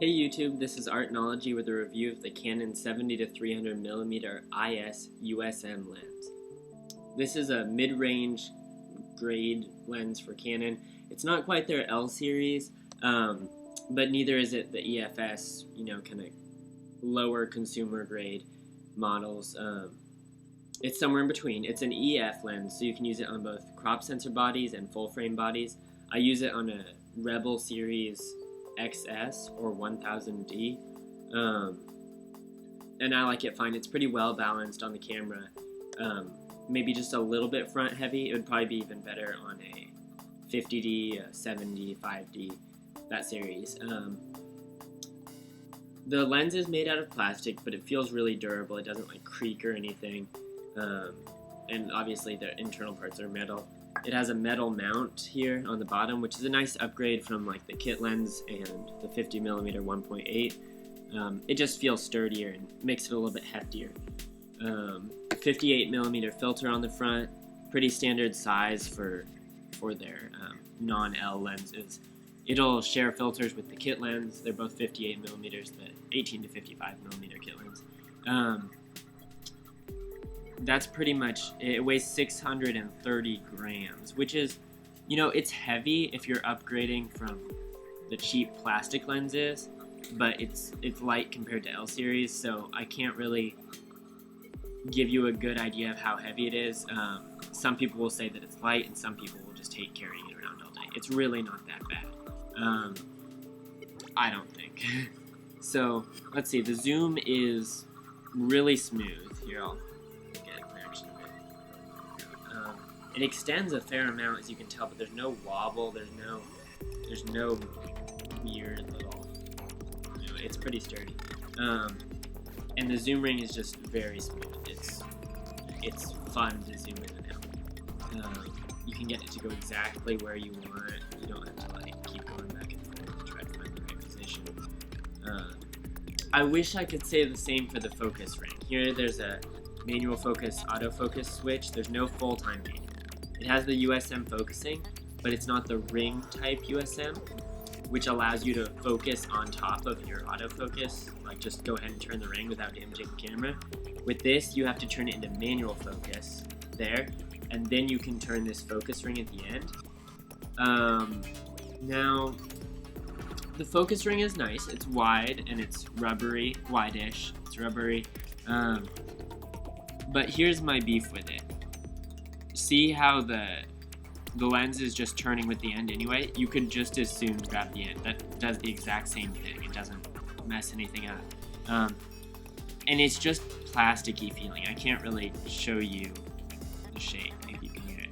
Hey YouTube, this is Artnology with a review of the Canon 70-300mm IS USM lens. This is a mid-range grade lens for Canon. It's not quite their L series, but neither is it the EFS, kind of lower consumer grade models. It's somewhere in between. It's an EF lens, so you can use it on both crop sensor bodies and full frame bodies. I use it on a Rebel series XS or 1000D, and I like it fine. It's pretty well balanced on the camera. Maybe just a little bit front heavy. It would probably be even better on a 50D, a 70, 5D, that series. The lens is made out of plastic, but it feels really durable. It doesn't like creak or anything, and obviously the internal parts are metal. It has a metal mount here on the bottom, which is a nice upgrade from like the kit lens and the 50mm 1.8. It just feels sturdier and makes it a little bit heftier. 58mm filter on the front, pretty standard size for their non-L lenses. It'll share filters with the kit lens. They're both 58mm, the 18 to 55mm kit lens. That's pretty much, it weighs 630 grams, which is, it's heavy if you're upgrading from the cheap plastic lenses, but it's light compared to L series, so I can't really give you a good idea of how heavy it is. Some people will say that it's light, and some people will just hate carrying it around all day. It's really not that bad. I don't think. So, let's see, the zoom is really smooth. Here, I'll it extends a fair amount, as you can tell, but there's no wobble, there's no weird little, it's pretty sturdy. And the zoom ring is just very smooth. It's fun to zoom in and out. You can get it to go exactly where you want. You don't have to keep going back and forth to try to find the right position. I wish I could say the same for the focus ring. Here there's a manual focus, autofocus switch. There's no full-time manual. It has the USM focusing, but it's not the ring type USM, which allows you to focus on top of your autofocus, like just go ahead and turn the ring without damaging the camera. With this, you have to turn it into manual focus there, and then you can turn this focus ring at the end. Now, the focus ring is nice. It's wide and it's rubbery, wide-ish. It's rubbery. But here's my beef with it. See how the lens is just turning with the end anyway? You could just as soon grab the end. That does the exact same thing. It doesn't mess anything up. And it's just plasticky feeling. I can't really show you the shape if you can hear it.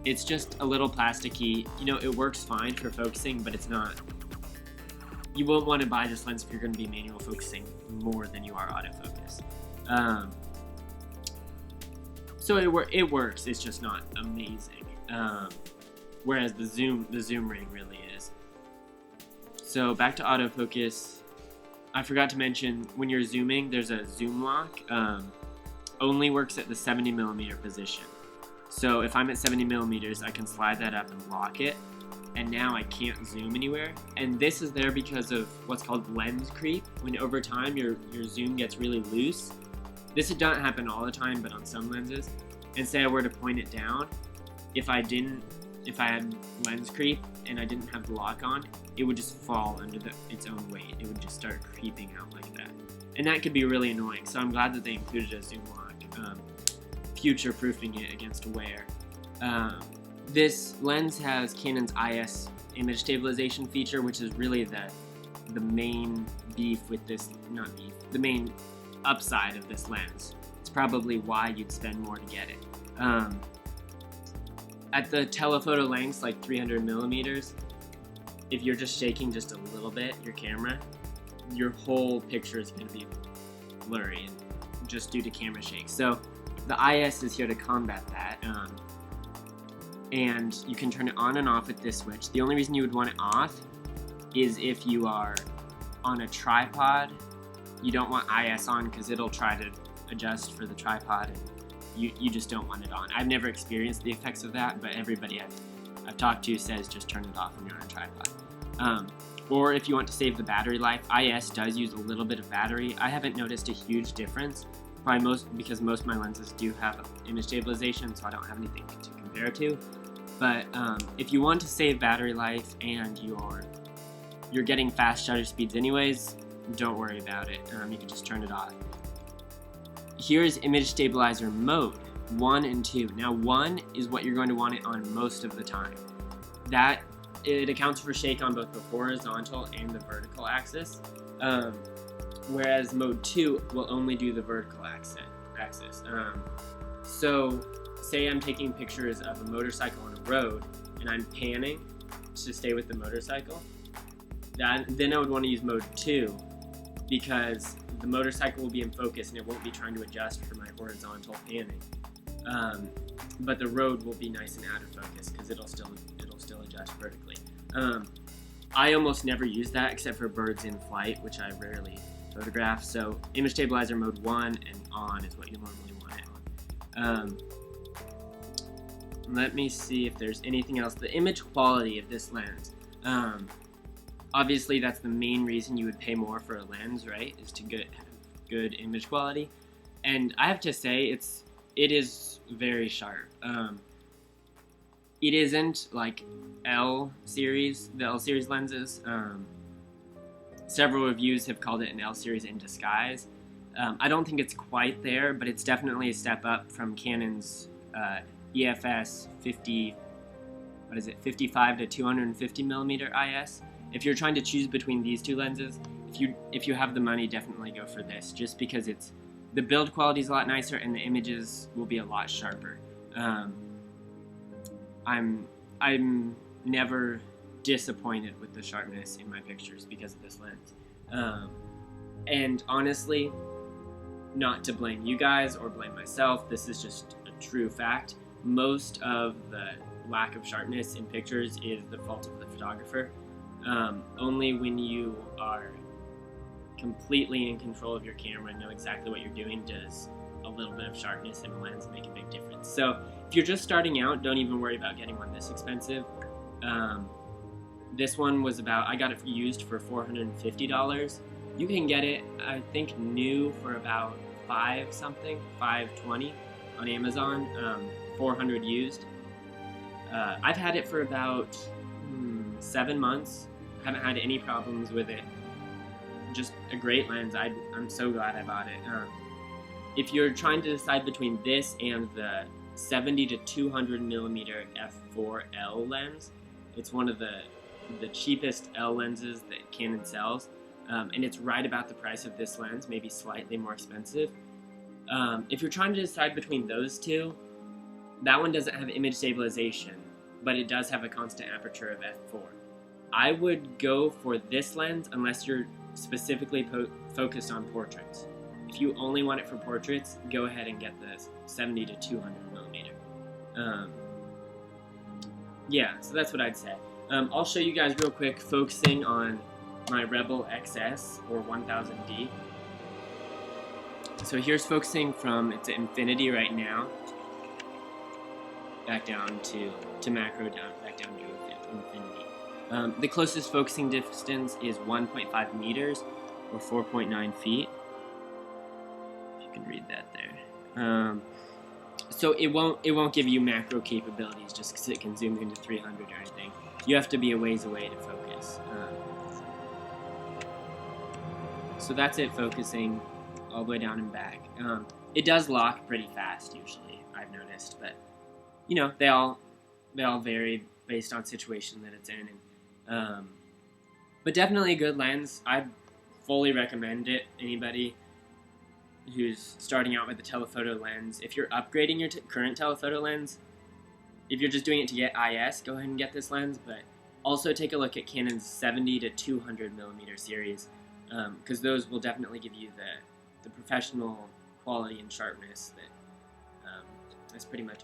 It's just a little plasticky. It works fine for focusing, but it's not. You won't want to buy this lens if you're going to be manual focusing more than you are autofocus. So it works. It's just not amazing. Whereas the zoom ring really is. So back to autofocus. I forgot to mention, when you're zooming, there's a zoom lock. Only works at the 70mm position. So if I'm at 70mm, I can slide that up and lock it. And now I can't zoom anywhere. And this is there because of what's called lens creep. When over time your zoom gets really loose. This doesn't happen all the time, but on some lenses. And say I were to point it down, if I had lens creep and I didn't have the lock on, it would just fall under its own weight. It would just start creeping out like that. And that could be really annoying. So I'm glad that they included a zoom lock, future-proofing it against wear. This lens has Canon's IS image stabilization feature, which is really the main beef with this, not beef, the main upside of this lens. It's probably why you'd spend more to get it. At the telephoto lengths, like 300mm, if you're just shaking just a little bit your camera, your whole picture is going to be blurry and just due to camera shake. So the IS is here to combat that. And you can turn it on and off with this switch. The only reason you would want it off is if you are on a tripod. You don't want IS on because it'll try to adjust for the tripod, and you just don't want it on. I've never experienced the effects of that, but everybody I've talked to says just turn it off when you're on a tripod. Or if you want to save the battery life, IS does use a little bit of battery. I haven't noticed a huge difference, probably because most of my lenses do have image stabilization, so I don't have anything to compare to. But if you want to save battery life and you're getting fast shutter speeds anyways, don't worry about it. You can just turn it off. Here's image stabilizer mode 1 and 2. Now 1 is what you're going to want it on most of the time. That it accounts for shake on both the horizontal and the vertical axis, whereas mode 2 will only do the vertical axis. So say I'm taking pictures of a motorcycle on a road and I'm panning to stay with the motorcycle, then I would want to use mode 2, because the motorcycle will be in focus and it won't be trying to adjust for my horizontal panning. But the road will be nice and out of focus because it'll still adjust vertically. I almost never use that except for birds in flight, which I rarely photograph. So image stabilizer mode 1 and on is what you normally want it on. Let me see if there's anything else. The image quality of this lens. Obviously, that's the main reason you would pay more for a lens, right? Is to have good image quality. And I have to say, it is very sharp. It isn't like the L series lenses. Several reviews have called it an L series in disguise. I don't think it's quite there, but it's definitely a step up from Canon's EFS 55 to 250 millimeter IS. If you're trying to choose between these two lenses, if you have the money, definitely go for this, just because the build quality is a lot nicer and the images will be a lot sharper. I'm never disappointed with the sharpness in my pictures because of this lens. And honestly, not to blame you guys or blame myself, this is just a true fact. Most of the lack of sharpness in pictures is the fault of the photographer. Only when you are completely in control of your camera and know exactly what you're doing does a little bit of sharpness in a lens make a big difference. So if you're just starting out, don't even worry about getting one this expensive. This one was I got it used for $450. You can get it, I think, new for about $520 on Amazon, 400 used. I've had it for about 7 months. Haven't had any problems with it. Just a great lens. I'm so glad I bought it. If you're trying to decide between this and the 70 to 200 millimeter f4L lens, it's one of the cheapest L lenses that Canon sells, and it's right about the price of this lens, maybe slightly more expensive. If you're trying to decide between those two, that one doesn't have image stabilization, but it does have a constant aperture of f4. I would go for this lens unless you're specifically focused on portraits. If you only want it for portraits, go ahead and get the 70 to 200 millimeter. Yeah, so that's what I'd say. I'll show you guys real quick focusing on my Rebel XS or 1000D. So here's focusing from, it's at infinity right now, back down to macro, back down to infinity. The closest focusing distance is 1.5 meters or 4.9 feet. If you can read that there. So it won't give you macro capabilities just because it can zoom into 300 or anything. You have to be a ways away to focus. So that's it, focusing all the way down and back. It does lock pretty fast usually, I've noticed, but you know, they all vary based on situation that it's in. But definitely a good lens. I fully recommend it. Anybody who's starting out with a telephoto lens, if you're upgrading your current telephoto lens, if you're just doing it to get IS, go ahead and get this lens, but also take a look at Canon's 70 to 200 millimeter series, because those will definitely give you the professional quality and sharpness that is pretty much